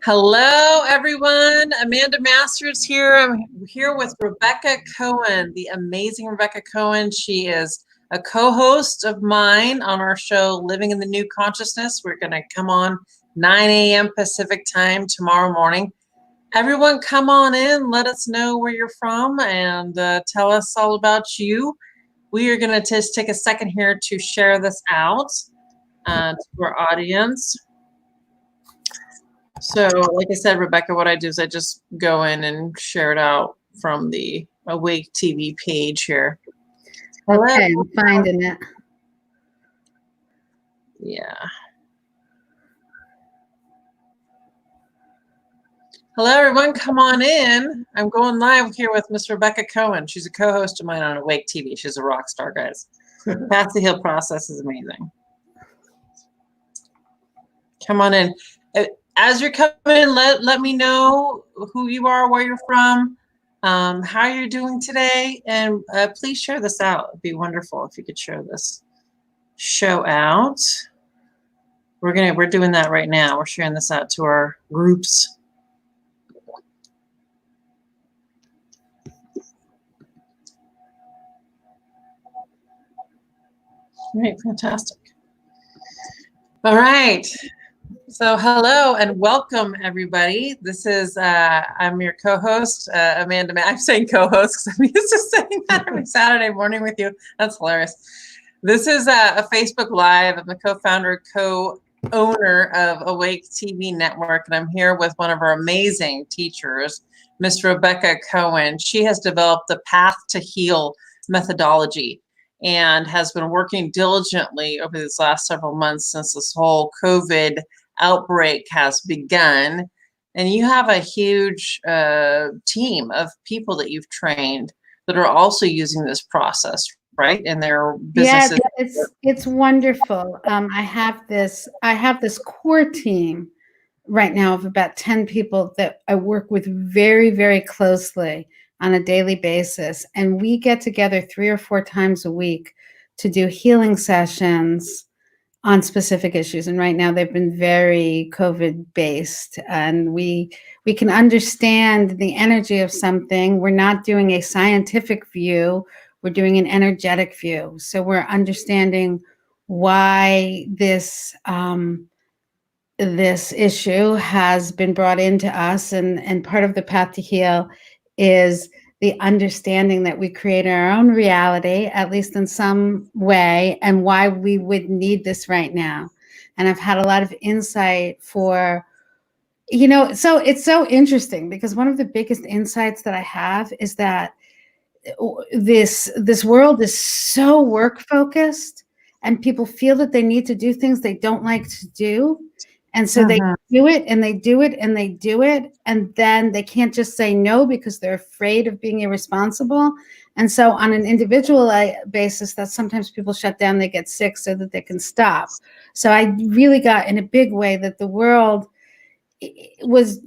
Hello, everyone. Amanda Masters here. I'm here with Rebecca Cohen, the amazing Rebecca Cohen. She is a co-host of mine on our show, Living in the New Consciousness. We're going to come on 9 a.m. Pacific time tomorrow morning. Everyone, come on in. Let us know where you're from and tell us all about you. We are going to just take a second here to share this out to our audience. So, like I said, Rebecca, what I do is I just go in and share it out from the Awake TV page here. Okay, I'm finding it. Yeah. Hello, everyone. Come on in. I'm going live here with Miss Rebecca Cohen. She's a co-host of mine on Awake TV. She's a rock star, guys. Path to Heal process is amazing. Come on in. As you're coming in, let me know who you are, where you're from, how you're doing today, and please share this out. It'd be wonderful if you could share this show out. We're doing that right now. We're sharing this out to our groups. Great, fantastic. All right. So hello and welcome, everybody. This is, I'm your co-host, Amanda. I'm saying co-host because I'm used to saying that every Saturday morning with you. That's hilarious. This is a Facebook Live. I'm the co-founder, co-owner of Awake TV Network, and I'm here with one of our amazing teachers, Miss Rebecca Cohen. She has developed the Path to Heal methodology and has been working diligently over these last several months since this whole COVID outbreak has begun. And you have a huge team of people that you've trained that are also using this process, right? In their businesses. Yeah, it's wonderful. I have this core team right now of about 10 people that I work with very, very closely on a daily basis. And we get together 3 or 4 times a week to do healing sessions on specific issues. And right now they've been very COVID based, and we can understand the energy of something. We're not doing a scientific view, we're doing an energetic view. So we're understanding why this issue has been brought into us, and part of the path to heal is the understanding that we create our own reality, at least in some way, and why we would need this right now. And I've had a lot of insight for, so it's so interesting because one of the biggest insights that I have is that this world is so work focused, and people feel that they need to do things they don't like to do. And so they do it and they do it and they do it. And then they can't just say no because they're afraid of being irresponsible. And so on an individual basis, that sometimes people shut down, they get sick so that they can stop. So I really got in a big way that the world was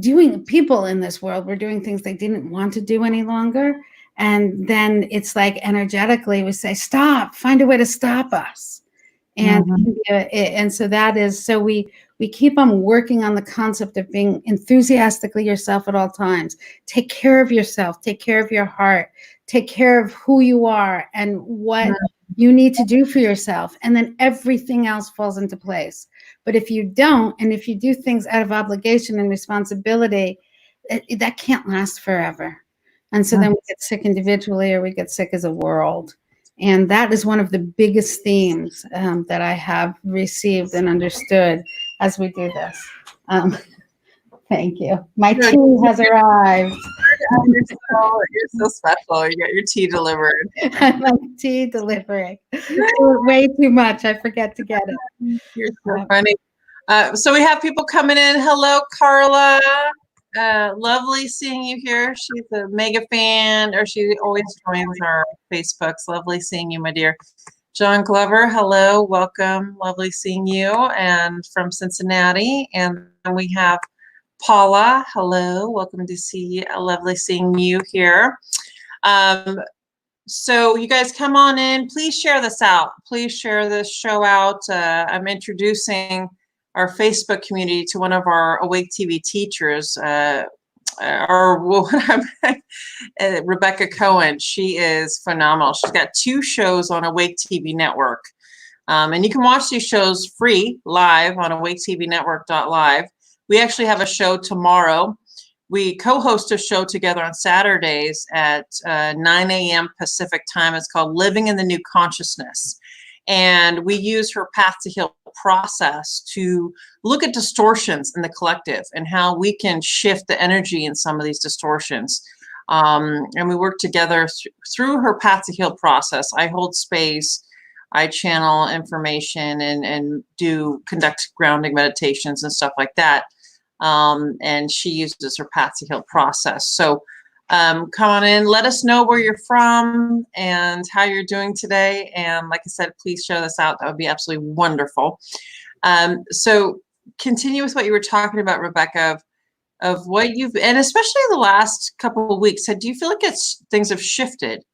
doing, people in this world were doing things they didn't want to do any longer. And then it's like energetically we say, stop, find a way to stop us. And so that is, so we keep on working on the concept of being enthusiastically yourself at all times. Take care of yourself, take care of your heart, take care of who you are and what you need to do for yourself. And then everything else falls into place. But if you don't, and if you do things out of obligation and responsibility, that can't last forever. And so then we get sick individually or we get sick as a world. And that is one of the biggest themes that I have received and understood as we do this. Thank you. My tea has arrived. You're so special. You got your tea delivered. My tea delivery. Way too much. I forget to get it. You're so funny. So we have people coming in. Hello, Carla. Lovely seeing you here. She's a mega fan, or she always joins our Facebooks. Lovely seeing you, my dear. John Glover, hello, welcome. Lovely seeing you, and from Cincinnati. And then we have Paula, hello, welcome to see you. Lovely seeing you here. So you guys come on in. Please share this out. Please share this show out. I'm introducing our Facebook community to one of our Awake TV teachers, Rebecca Cohen. She is phenomenal. She's got 2 shows on Awake TV Network. And you can watch these shows free live on awaketvnetwork.live. We actually have a show tomorrow. We co-host a show together on Saturdays at 9 a.m. Pacific time. It's called Living in the New Consciousness. And we use her Path to Heal process to look at distortions in the collective and how we can shift the energy in some of these distortions. And we work together through her Path to Heal process. I hold space, I channel information, and conduct grounding meditations and stuff like that. And she uses her Path to Heal process. So come on in, let us know where you're from and how you're doing today. And like I said, please share this out. That would be absolutely wonderful. So continue with what you were talking about, Rebecca, of what and especially the last couple of weeks, do you feel like things have shifted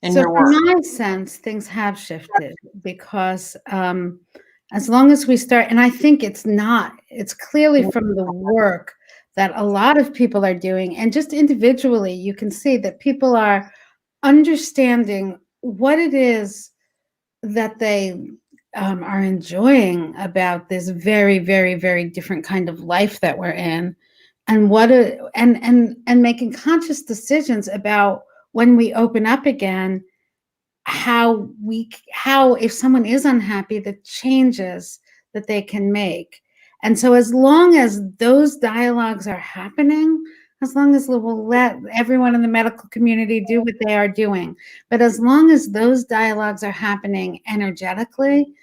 in your work? In my sense, things have shifted because as long as we start, and I think it's clearly from the work that a lot of people are doing, and just individually, you can see that people are understanding what it is that they are enjoying about this very, very, very different kind of life that we're in, and and making conscious decisions about when we open up again, how if someone is unhappy, the changes that they can make. And so as long as those dialogues are happening, as long as we'll let everyone in the medical community do what they are doing, but as long as those dialogues are happening energetically,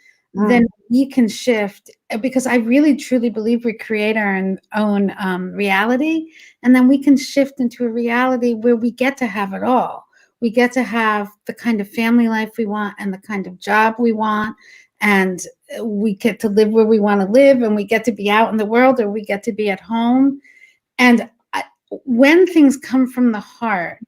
then we can shift, because I really truly believe we create our own reality, and then we can shift into a reality where we get to have it all. We get to have the kind of family life we want and the kind of job we want, and we get to live where we want to live, and we get to be out in the world, or we get to be at home. And when things come from the heart,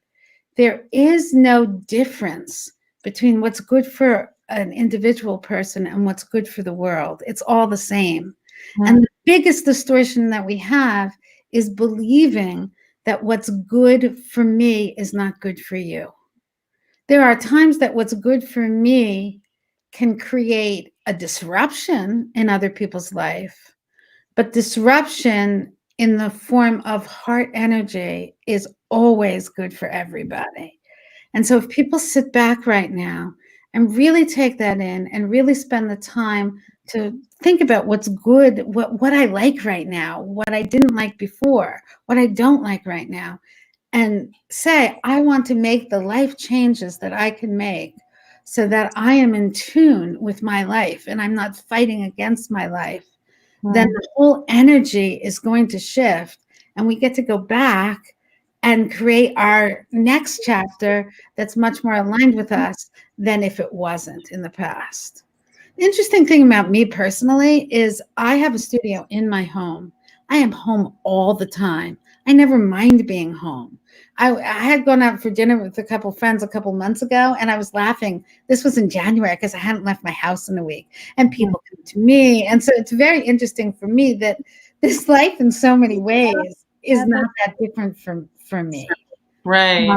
there is no difference between what's good for an individual person and what's good for the world. It's all the same. And the biggest distortion that we have is believing that what's good for me is not good for you. There are times that what's good for me can create a disruption in other people's life, but disruption in the form of heart energy is always good for everybody. And so if people sit back right now and really take that in and really spend the time to think about what's good, what I like right now, what I didn't like before, what I don't like right now, and say, I want to make the life changes that I can make so that I am in tune with my life and I'm not fighting against my life, then the whole energy is going to shift, and we get to go back and create our next chapter that's much more aligned with us than if it wasn't in the past. The interesting thing about me personally is I have a studio in my home. I am home all the time. I never mind being home. I had gone out for dinner with a couple of friends a couple months ago, and I was laughing. This was in January because I hadn't left my house in a week, and people come to me. And so it's very interesting for me that this life in so many ways is not that different for me. Right.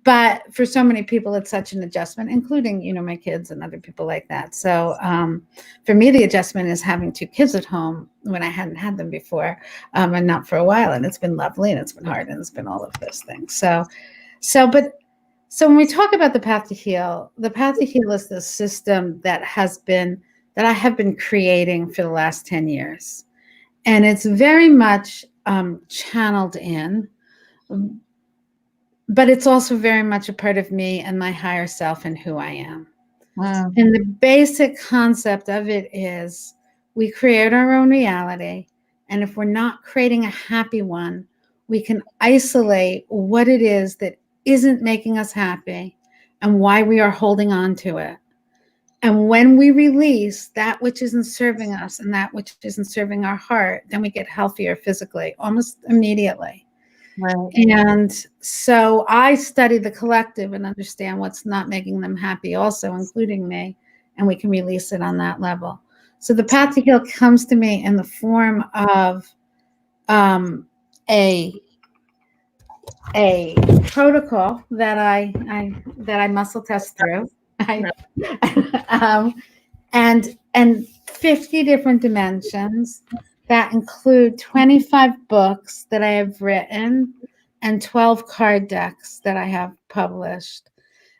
But for so many people, it's such an adjustment, including, my kids and other people like that. So for me, the adjustment is having 2 kids at home when I hadn't had them before, and not for a while. And it's been lovely, and it's been hard, and it's been all of those things. So when we talk about the Path to Heal is the system that I have been creating for the last 10 years. And it's very much channeled in, but it's also very much a part of me and my higher self and who I am. Wow. And the basic concept of it is we create our own reality. And if we're not creating a happy one, we can isolate what it is that isn't making us happy and why we are holding on to it. And when we release that which isn't serving us and that which isn't serving our heart, then we get healthier physically almost immediately. Right. And so I study the collective and understand what's not making them happy also, including me, and we can release it on that level. So the path to heal comes to me in the form of a protocol that I muscle test through. And 50 different dimensions that include 25 books that I have written and 12 card decks that I have published.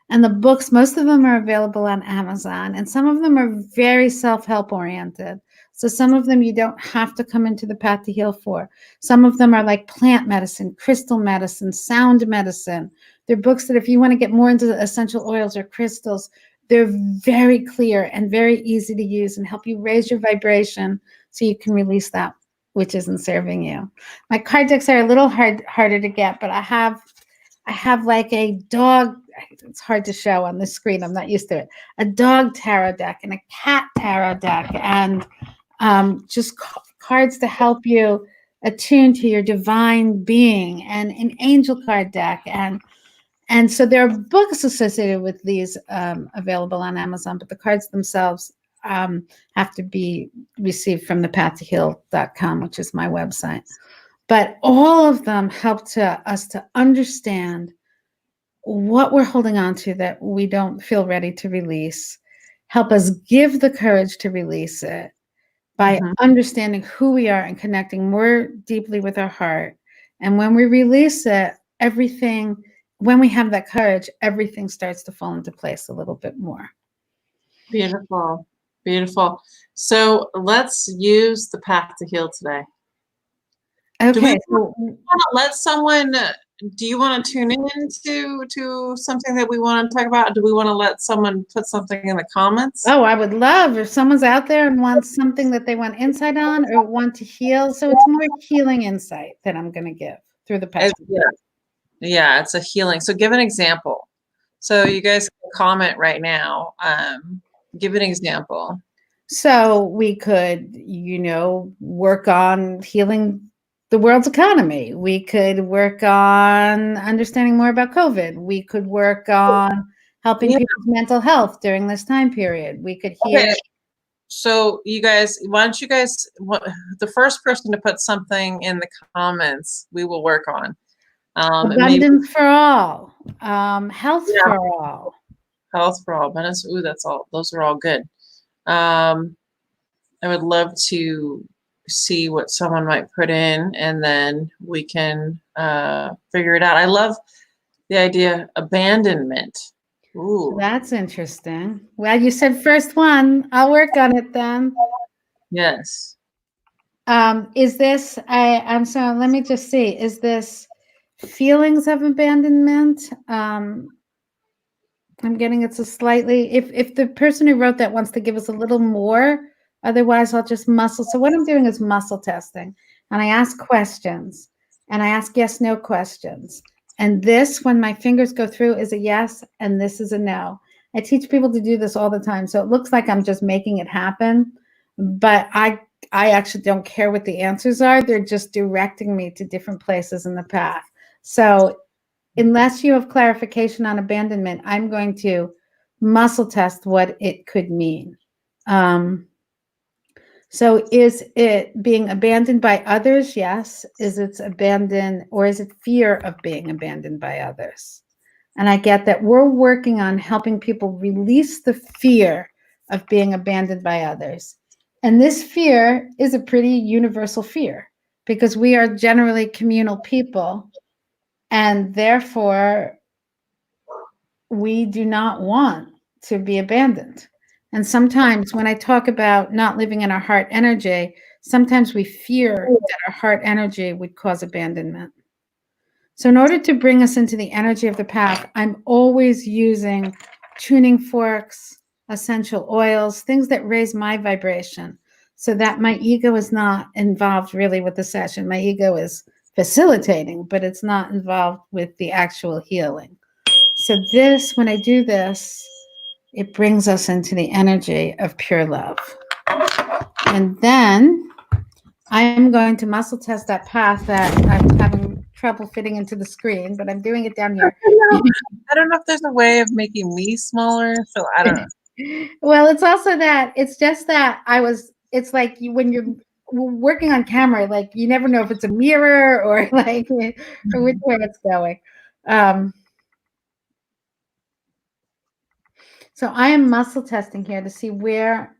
And the books, most of them are available on Amazon, and some of them are very self-help oriented. So some of them you don't have to come into the path to heal for. Some of them are like plant medicine, crystal medicine, sound medicine. They're books that if you want to get more into essential oils or crystals, they're very clear and very easy to use and help you raise your vibration so you can release that which isn't serving you. My card decks are a little harder to get, but I have like a dog. It's hard to show on the screen. I'm not used to it. A dog tarot deck and a cat tarot deck, and just cards to help you attune to your divine being, and an angel card deck, and so there are books associated with these available on Amazon, but the cards themselves have to be received from thepathtoheal.com, which is my website. But all of them help us to understand what we're holding on to that we don't feel ready to release, help us give the courage to release it by understanding who we are and connecting more deeply with our heart. And when we release it, when we have that courage, everything starts to fall into place a little bit more. Beautiful. Beautiful. So let's use the path to heal today. Okay. Do you want to tune in to something that we want to talk about? Do we want to let someone put something in the comments? Oh, I would love if someone's out there and wants something that they want insight on or want to heal. So it's more healing insight that I'm going to give through the path. Yeah, it's a healing. So give an example. So you guys can comment right now. Give an example. So we could, work on healing the world's economy. We could work on understanding more about COVID. We could work on helping people's mental health during this time period. We could heal. Okay. So you guys, the first person to put something in the comments, we will work on. Abundance for all. Health for all. Health for all. Abundance. Ooh, that's all. Those are all good. I would love to see what someone might put in, and then we can figure it out. I love the idea abandonment. Ooh, that's interesting. Well, you said first one. I'll work on it then. Yes. Is this? I'm sorry. Let me just see. Is this feelings of abandonment? I'm getting it's a slightly. If the person who wrote that wants to give us a little more. Otherwise, I'll just muscle. So what I'm doing is muscle testing. And I ask questions. And I ask yes/no questions. And this, when my fingers go through, is a yes. And this is a no. I teach people to do this all the time. So it looks like I'm just making it happen. But I actually don't care what the answers are. They're just directing me to different places in the path. So unless you have clarification on abandonment, I'm going to muscle test what it could mean. So is it being abandoned by others? Yes. Is it abandoned, or is it fear of being abandoned by others? And I get that we're working on helping people release the fear of being abandoned by others. And this fear is a pretty universal fear because we are generally communal people, and therefore we do not want to be abandoned. And sometimes when I talk about not living in our heart energy, sometimes we fear that our heart energy would cause abandonment. So in order to bring us into the energy of the path, I'm always using tuning forks, essential oils, things that raise my vibration so that my ego is not involved really with the session. My ego is facilitating, but it's not involved with the actual healing. So this, when I do this, it brings us into the energy of pure love. And then I'm going to muscle test that path that I'm having trouble fitting into the screen, but I'm doing it down here. I don't know if there's a way of making me smaller, so I don't know. Well, it's also that it's just that it's like when you're working on camera, like you never know if it's a mirror or like or which way it's going. Um, so I am muscle testing here to see where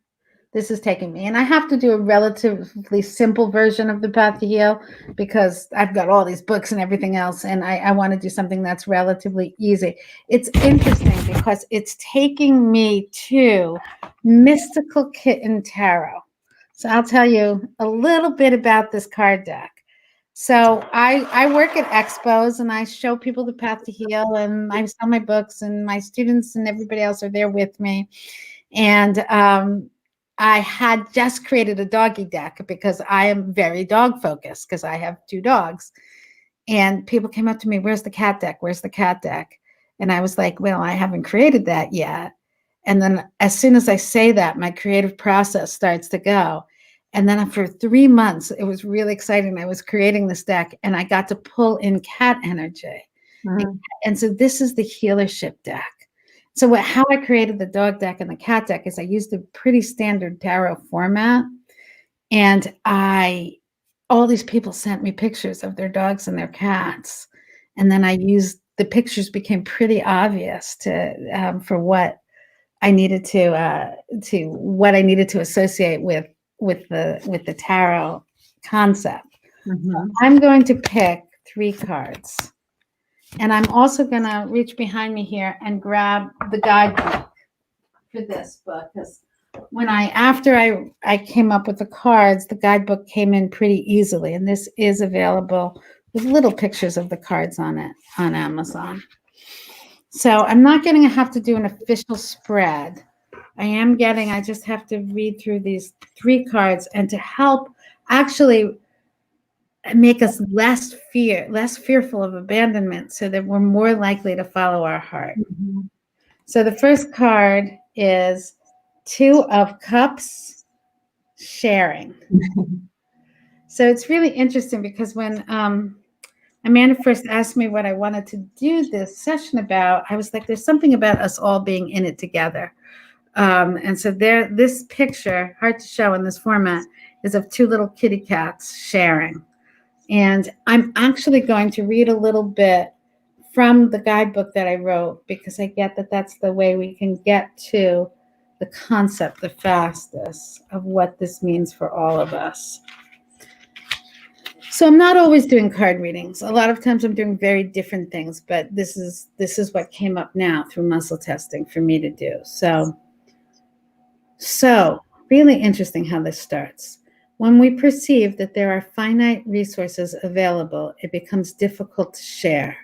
this is taking me. And I have to do a relatively simple version of the Path to Heal because I've got all these books and everything else. And I want to do something that's relatively easy. It's interesting because it's taking me to Mystical Kitten Tarot. So I'll tell you a little bit about this card deck. So I work at expos and I show people the Path to Heal and I sell my books and my students and everybody else are there with me. And I had just created a doggy deck because I am very dog focused because I have 2 dogs. And people came up to me, where's the cat deck? Where's the cat deck? And I was like, well, I haven't created that yet. And then as soon as I say that, my creative process starts to go. And then for 3 months, it was really exciting. I was creating this deck and I got to pull in cat energy. Mm. And so this is the healership deck. So how I created the dog deck and the cat deck is I used a pretty standard tarot format. And all these people sent me pictures of their dogs and their cats. And then I used, the pictures became pretty obvious for what I needed to associate with the tarot concept. Mm-hmm. I'm going to pick 3 cards. And I'm also going to reach behind me here and grab the guidebook for this book because after I came up with the cards, the guidebook came in pretty easily. And this is available with little pictures of the cards on it on Amazon. So I'm not going to have to do an official spread. I just have to read through these 3 cards and to help actually make us less fearful of abandonment so that we're more likely to follow our heart. Mm-hmm. So the first card is 2 of Cups, sharing. So it's really interesting because when Amanda first asked me what I wanted to do this session about, I was like, there's something about us all being in it together. And so this picture, hard to show in this format, is of 2 little kitty cats sharing. And I'm actually going to read a little bit from the guidebook that I wrote because I get that that's the way we can get to the concept the fastest of what this means for all of us. So I'm not always doing card readings. A lot of times I'm doing very different things, but this is what came up now through muscle testing for me to do. So really interesting how this starts. When we perceive that there are finite resources available, it becomes difficult to share.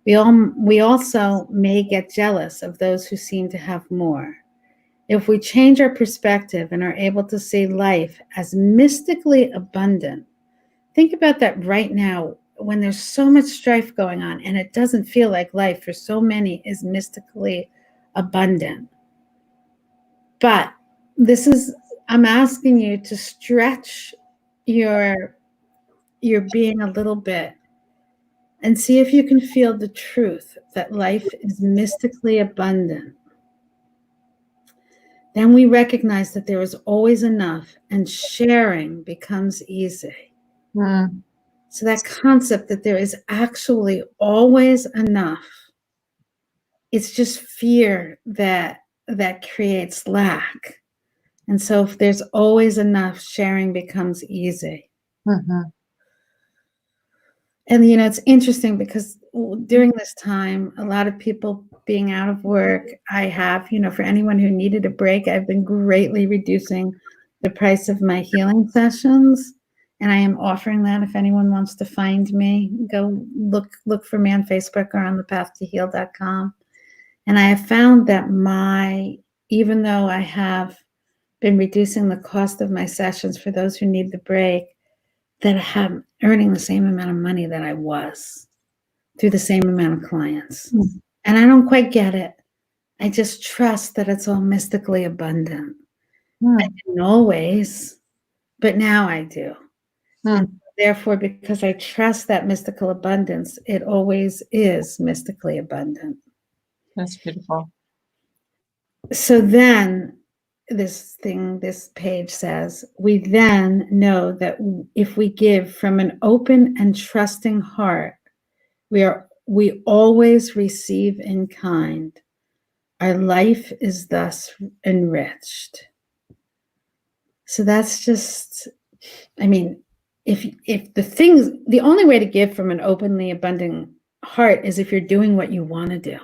We also may get jealous of those who seem to have more. If we change our perspective and are able to see life as mystically abundant, think about that right now when there's so much strife going on and it doesn't feel like life for so many is mystically abundant. But I'm asking you to stretch your being a little bit and see if you can feel the truth that life is mystically abundant. Then we recognize that there is always enough and sharing becomes easy. Mm. So that concept that there is actually always enough, it's just fear that creates lack. And so if there's always enough, sharing becomes easy. Mm-hmm. And, it's interesting because during this time, a lot of people being out of work, I have, for anyone who needed a break, I've been greatly reducing the price of my healing sessions. And I am offering that if anyone wants to find me, go look for me on Facebook or on thepathtoheal.com. And I have found that even though I have been reducing the cost of my sessions for those who need the break, that I'm earning the same amount of money that I was through the same amount of clients. Mm-hmm. And I don't quite get it. I just trust that it's all mystically abundant. I didn't always, but now I do. And therefore, because I trust that mystical abundance, it always is mystically abundant. That's beautiful. So then this page says, we then know that if we give from an open and trusting heart, we always receive in kind. Our life is thus enriched. So that's just, I mean, if the only way to give from an openly abundant heart is if you're doing what you want to do.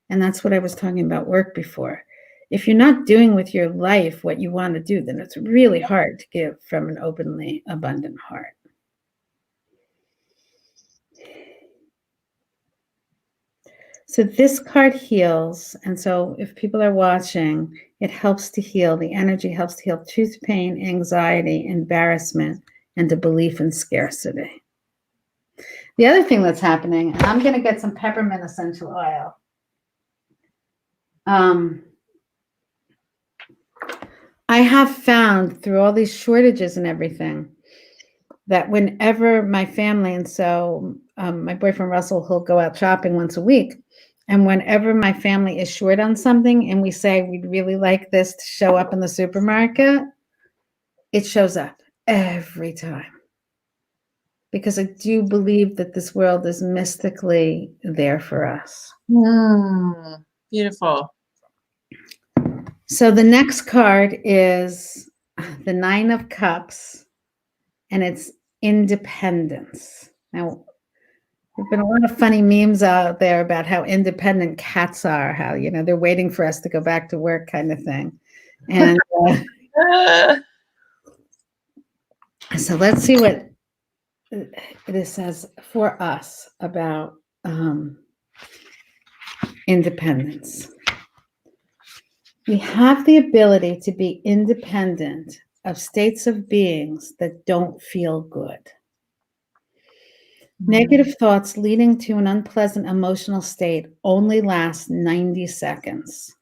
And that's what I was talking about work before. If you're not doing with your life what you want to do, then it's really hard to give from an openly abundant heart. So this card heals. And so if people are watching, it helps to heal. The energy helps to heal truth, pain, anxiety, embarrassment, and a belief in scarcity. The other thing that's happening, and I'm going to get some peppermint essential oil. I have found through all these shortages and everything that whenever my family, and so my boyfriend Russell, he'll go out shopping once a week. And whenever my family is short on something and we say we'd really like this to show up in the supermarket, it shows up every time. Because I do believe that this world is mystically there for us. Beautiful. So the next card is the 9 of Cups, and it's independence. Now, there've been a lot of funny memes out there about how independent cats are, how, you know, they're waiting for us to go back to work kind of thing. And so let's see what it says for us about independence. We have the ability to be independent of states of beings that don't feel good. Negative thoughts leading to an unpleasant emotional state only last 90 seconds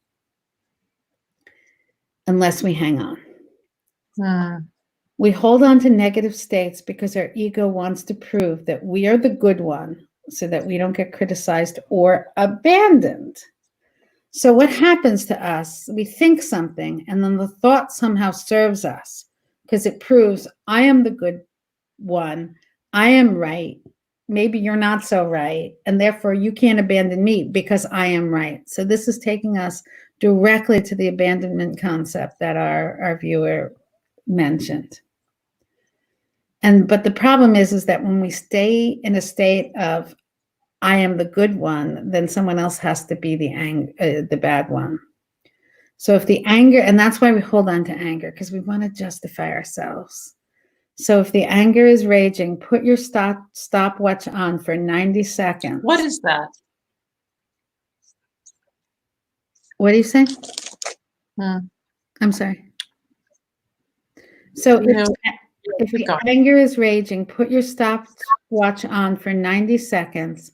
unless we hang on. We hold on to negative states because our ego wants to prove that we are the good one so that we don't get criticized or abandoned. So what happens to us, we think something and then the thought somehow serves us because it proves I am the good one, I am right, maybe you're not so right, and therefore you can't abandon me because I am right. So this is taking us directly to the abandonment concept that our viewer mentioned. But the problem is that when we stay in a state of I am the good one, then someone else has to be the bad one. So if the anger, and that's why we hold on to anger, because we want to justify ourselves. So if the anger is raging, put your stopwatch on for 90 seconds. What is that? What do you say? I'm sorry. So if the anger is raging, put your stopwatch on for 90 seconds.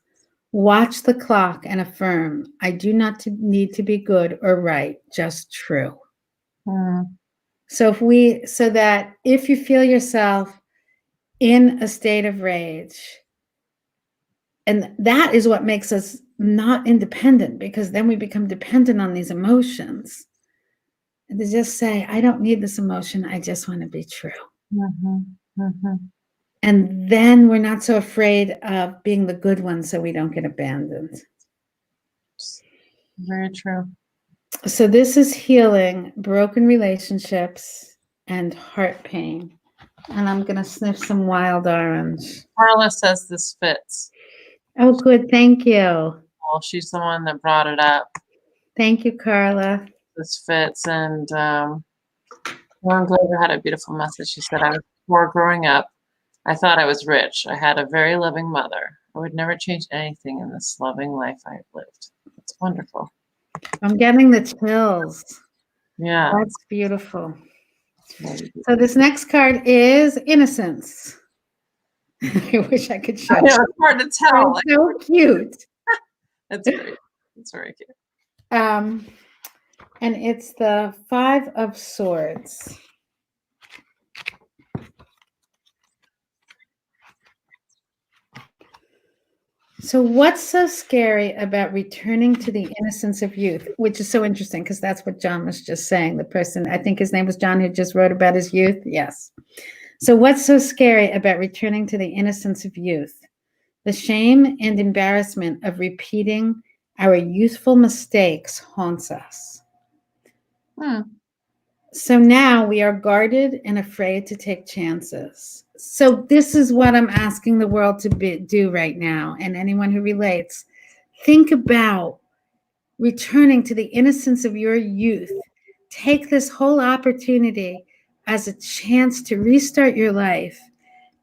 Watch the clock and affirm, I do not need to be good or right, just true. So that if you feel yourself in a state of rage, and that is what makes us not independent, because then we become dependent on these emotions. And to just say, I don't need this emotion, I just want to be true. And then we're not so afraid of being the good one so we don't get abandoned. Very true. So this is healing broken relationships and heart pain. And I'm going to sniff some wild orange. Carla says this fits. Oh, good. Thank you. Well, she's the one that brought it up. Thank you, Carla. This fits. And Lauren Glover had a beautiful message. She said, I was poor growing up. I thought I was rich. I had a very loving mother. I would never change anything in this loving life I've lived. It's wonderful. I'm getting the chills. Yeah. That's beautiful. So this next card is innocence. I wish I could show you. It's hard to tell. It's so cute. That's great. It's very cute. And it's the 5 of Swords. So what's so scary about returning to the innocence of youth, which is so interesting because that's what John was just saying. The person, I think his name was John, who just wrote about his youth. Yes. So what's so scary about returning to the innocence of youth? The shame and embarrassment of repeating our youthful mistakes haunts us. So now we are guarded and afraid to take chances. So this is what I'm asking the world to do right now, and anyone who relates. Think about returning to the innocence of your youth. Take this whole opportunity as a chance to restart your life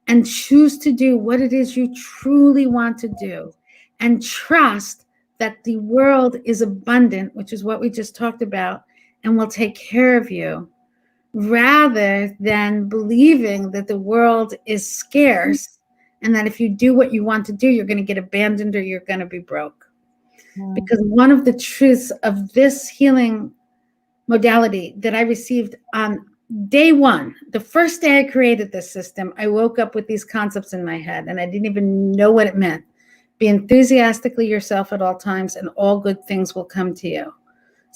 and choose to do what it is you truly want to do, and trust that the world is abundant, which is what we just talked about, and will take care of you, rather than believing that the world is scarce and that if you do what you want to do, you're going to get abandoned or you're going to be broke. Because one of the truths of this healing modality that I received on day one, the first day I created this system, I woke up with these concepts in my head and I didn't even know what it meant. Be enthusiastically yourself at all times and all good things will come to you.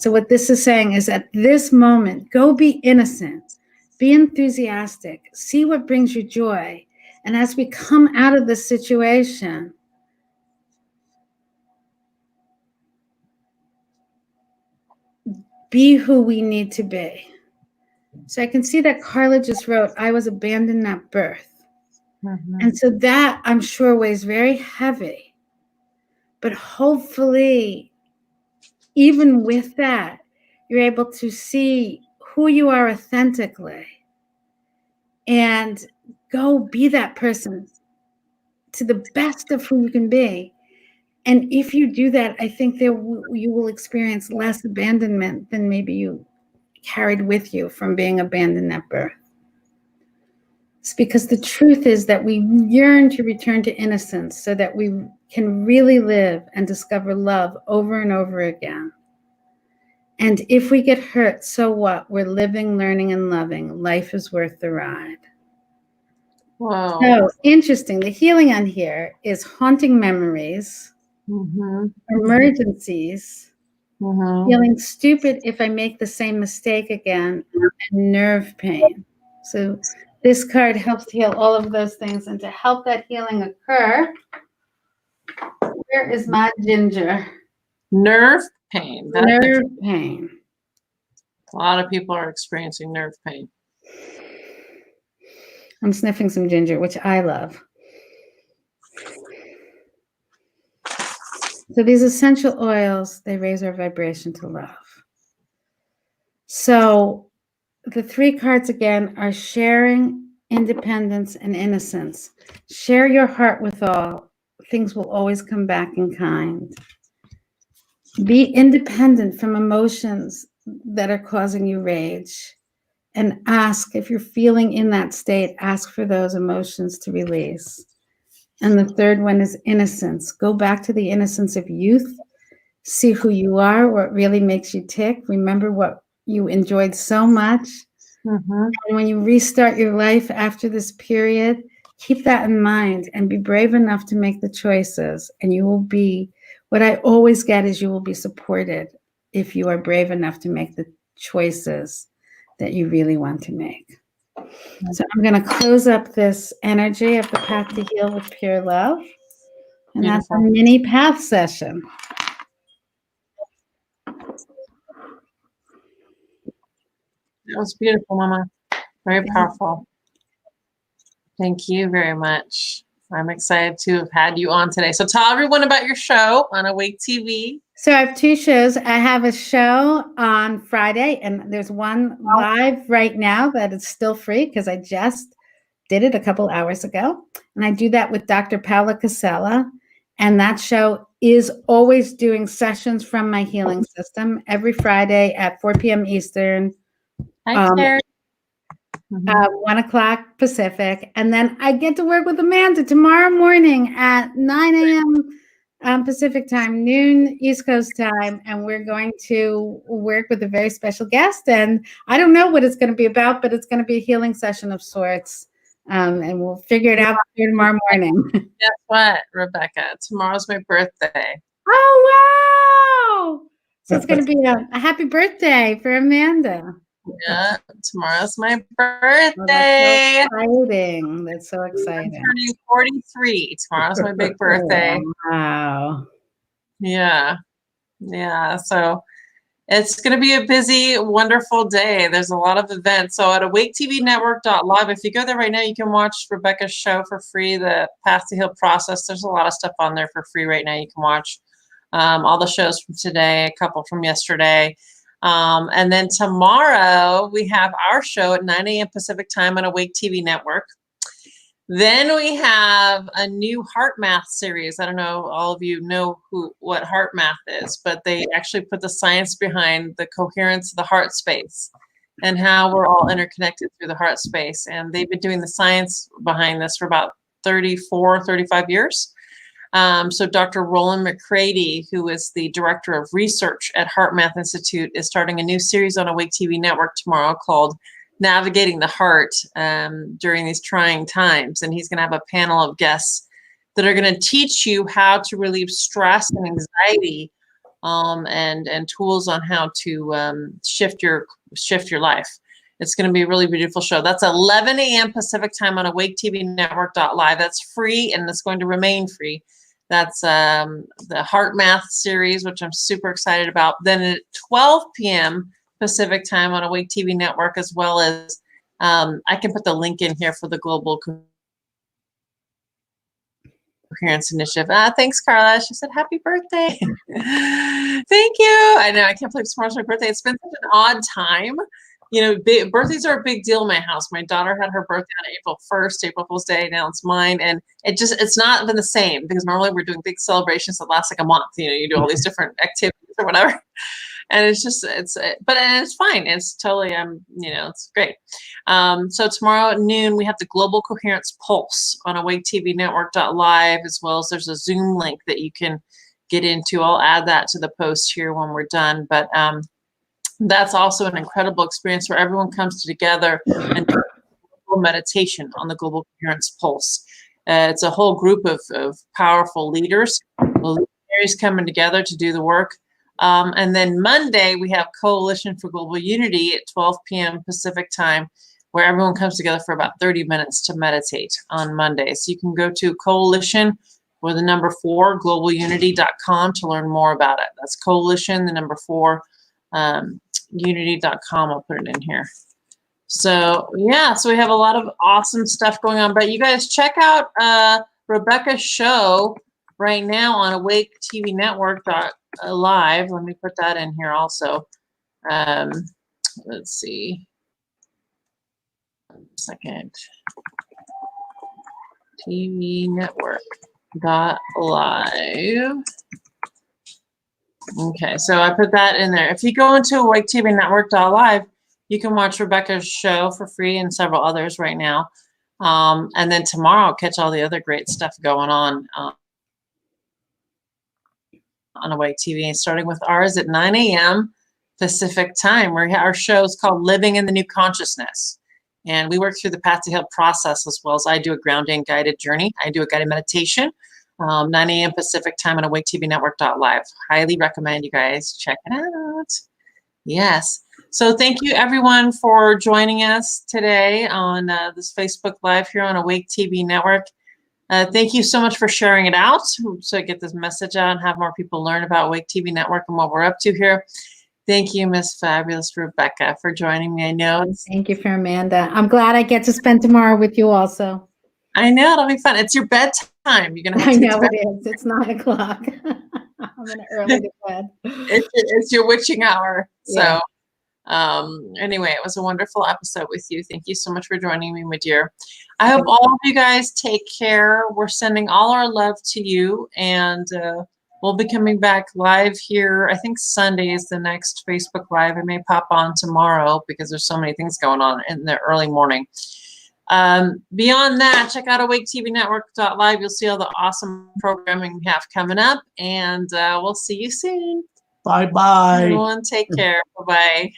So what this is saying is at this moment, go be innocent, be enthusiastic, see what brings you joy. And as we come out of this situation, be who we need to be. So I can see that Carla just wrote, I was abandoned at birth. And so that I'm sure weighs very heavy. But hopefully, even with that, you're able to see who you are authentically and go be that person to the best of who you can be. And if you do that, I think you will experience less abandonment than maybe you carried with you from being abandoned at birth. It's because the truth is that we yearn to return to innocence so that we can really live and discover love over and over again. And if we get hurt, so what? We're living, learning, and loving. Life is worth the ride. Wow. So interesting. The healing on here is haunting memories, emergencies, feeling stupid if I make the same mistake again, and nerve pain. So this card helps to heal all of those things. And to help that healing occur, where is my ginger? Nerve pain. Nerve pain. A lot of people are experiencing nerve pain. I'm sniffing some ginger, which I love. So these essential oils, they raise our vibration to love. So the three cards again are sharing, independence, and innocence. Share your heart with all. Things will always come back in kind. Be independent from emotions that are causing you rage. And ask, if you're feeling in that state, ask for those emotions to release. And the third one is innocence. Go back to the innocence of youth. See who you are, what really makes you tick. Remember what you enjoyed so much. And when you restart your life after this period, keep that in mind and be brave enough to make the choices. And you will be, what I always get is you will be supported if you are brave enough to make the choices that you really want to make. So I'm going to close up this energy of the path to heal with pure love. And that's a mini path session. That was beautiful, Mama. Very powerful. Thank you very much. I'm excited to have had you on today. So tell everyone about your show on Awake TV. So I have two shows. I have a show on Friday, and there's one live right now that is still free because I just did it a couple hours ago. And I do that with Dr. Paula Casella. And that show is always doing sessions from my healing system every Friday at 4 p.m. Eastern. Hi, Terry. 1 o'clock Pacific. And then I get to work with Amanda tomorrow morning at 9 a.m. Pacific time, noon East Coast time. And we're going to work with a very special guest. And I don't know what it's going to be about, but it's going to be a healing session of sorts. And we'll figure it out tomorrow morning. Guess what, Rebecca? Tomorrow's my birthday. Oh, wow. So it's going to be a happy birthday for Amanda. Yeah, tomorrow's my Oh, birthday. that's so exciting. That's so exciting. I'm turning 43. Tomorrow's my big birthday. Wow. Yeah. So it's going to be a busy, wonderful day. There's a lot of events. So at awaketvnetwork.live, if you go there right now, you can watch Rebecca's show for free, the Path to Heal process. There's a lot of stuff on there for free right now. You can watch all the shows from today, a couple from yesterday. And then tomorrow we have our show at 9 a.m. Pacific time on Awake TV Network. Then we have a new heart math series. I don't know, all of you know what heart math is, but they actually put the science behind the coherence of the heart space and how we're all interconnected through the heart space. And they've been doing the science behind this for about 35 years. So Dr. Roland McCready, who is the director of research at Heart Math Institute, is starting a new series on Awake TV Network tomorrow called Navigating the Heart during these trying times. And he's going to have a panel of guests that are going to teach you how to relieve stress and anxiety and tools on how to shift your life. It's going to be a really beautiful show. That's 11 a.m. Pacific time on awaketvnetwork.live. That's free, and it's going to remain free. That's the Heart Math series, which I'm super excited about. Then at 12 p.m. Pacific time on Awake TV Network, as well as I can put the link in here for the Global Coherence Initiative. Thanks, Carla. She said, happy birthday. Thank you. I know, I can't believe tomorrow's my birthday. It's been such an odd time. You know, birthdays are a big deal in my house. My daughter had her birthday on April 1st, April Fool's Day. Now it's mine. And it's not been the same because normally we're doing big celebrations that last like a month. You know, you do all these different activities or whatever. And but it's fine. It's totally, it's great. So tomorrow at noon, we have the Global Coherence Pulse on awaketvnetwork.live, as well as there's a Zoom link that you can get into. I'll add that to the post here when we're done. But that's also an incredible experience where everyone comes together and does meditation on the Global Coherence Pulse. It's a whole group of powerful leaders, luminaries coming together to do the work. And then Monday, we have Coalition for Global Unity at 12 p.m. Pacific time, where everyone comes together for about 30 minutes to meditate on Monday. So you can go to Coalition or the number 4, globalunity.com to learn more about it. That's Coalition, the number 4, unity.com. I'll put it in here. So yeah, so we have a lot of awesome stuff going on. But you guys check out Rebecca's show right now on Awake TV Network live. Let me put that in here also. Let's see. 1 second. TV Network live. Okay, so I put that in there. If you go into awaketvnetwork.live, you can watch Rebecca's show for free and several others right now. And then tomorrow, I'll catch all the other great stuff going on Awake TV, starting with ours at 9 a.m. Pacific time, where our show is called Living in the New Consciousness. And we work through the Path to Heal process, as well as I do a grounding guided journey. I do a guided meditation. 9 a.m. Pacific time on awaketvnetwork.live. Highly recommend you guys check it out. Yes. So thank you everyone for joining us today on this Facebook Live here on Awake TV Network. Thank you so much for sharing it out so I get this message out and have more people learn about Awake TV Network and what we're up to here. Thank you, Miss Fabulous Rebecca, for joining me. I know Thank you for Amanda. I'm glad I get to spend tomorrow with you also. I know, it'll be fun. It's your bedtime. You're gonna have to I know it is. It's 9 o'clock. I'm gonna early to bed. It's your witching hour. Yeah. So anyway, it was a wonderful episode with you. Thank you so much for joining me, my dear. I hope all of you guys take care. We're sending all our love to you, and we'll be coming back live here. I think Sunday is the next Facebook Live. I may pop on tomorrow because there's so many things going on in the early morning. Beyond that, check out awaketvnetwork.live. You'll see all the awesome programming we have coming up, and we'll see you soon. Bye-bye. Everyone, take care. Bye-bye.